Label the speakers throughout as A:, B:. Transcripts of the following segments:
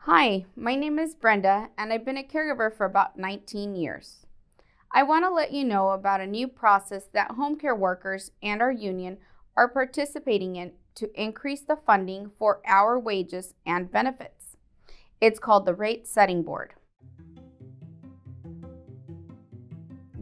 A: Hi, my name is Brenda, and I've been a caregiver for about 19 years. I want to let you know about a new process that home care workers and our union are participating in to increase the funding for our wages and benefits. It's called the Rate Setting Board.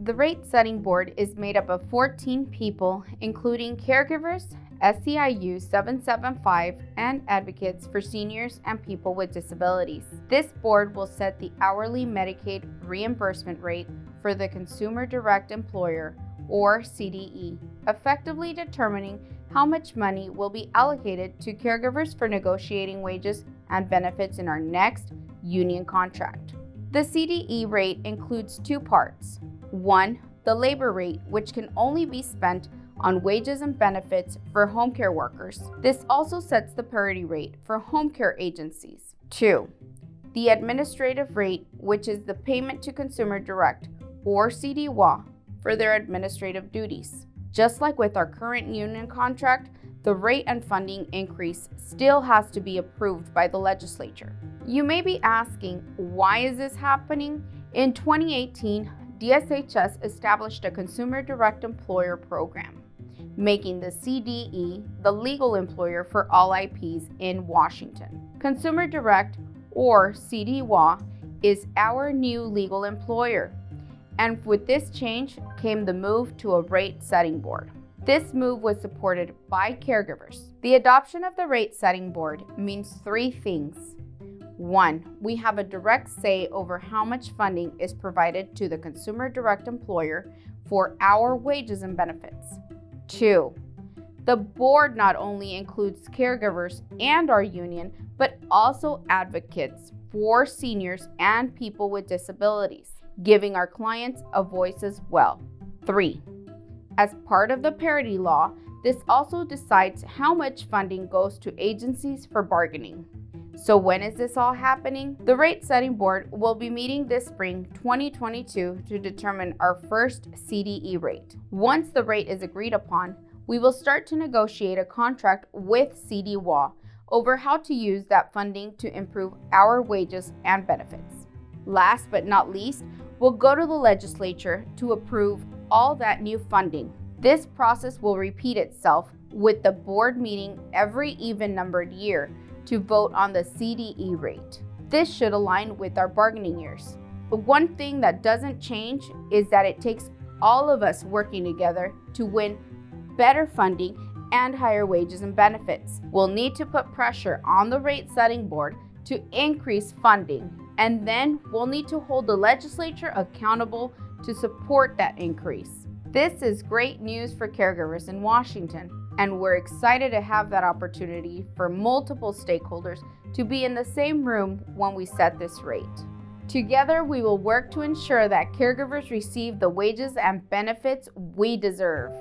A: The Rate Setting Board is made up of 14 people, including caregivers, SEIU 775, and advocates for seniors and people with disabilities. This board will set the hourly Medicaid reimbursement rate for the Consumer Direct Employer, or CDE, effectively determining how much money will be allocated to caregivers for negotiating wages and benefits in our next union contract. The CDE rate includes two parts. One, the labor rate, which can only be spent on wages and benefits for home care workers. This also sets the parity rate for home care agencies. 2. The administrative rate, which is the payment to Consumer Direct, or CDWA, for their administrative duties. Just like with our current union contract, the rate and funding increase still has to be approved by the legislature. You may be asking, why is this happening? In 2018, DSHS established a Consumer Direct Employer program, making the CDE the legal employer for all IPs in Washington. Consumer Direct, or CDWA, is our new legal employer. And with this change came the move to a rate setting board. This move was supported by caregivers. The adoption of the rate setting board means three things. 1. We have a direct say over how much funding is provided to the Consumer Direct Employer for our wages and benefits. 2. The board not only includes caregivers and our union, but also advocates for seniors and people with disabilities, giving our clients a voice as well. 3. As part of the parity law, this also decides how much funding goes to agencies for bargaining. So when is this all happening? The Rate Setting Board will be meeting this spring 2022 to determine our first CDE rate. Once the rate is agreed upon, we will start to negotiate a contract with CDWA over how to use that funding to improve our wages and benefits. Last but not least, we'll go to the legislature to approve all that new funding. This process will repeat itself with the board meeting every even-numbered year to vote on the CDE rate. This should align with our bargaining years. But one thing that doesn't change is that it takes all of us working together to win better funding and higher wages and benefits. We'll need to put pressure on the rate setting board to increase funding, and then we'll need to hold the legislature accountable to support that increase. This is great news for caregivers in Washington, and we're excited to have that opportunity for multiple stakeholders to be in the same room when we set this rate. Together, we will work to ensure that caregivers receive the wages and benefits we deserve.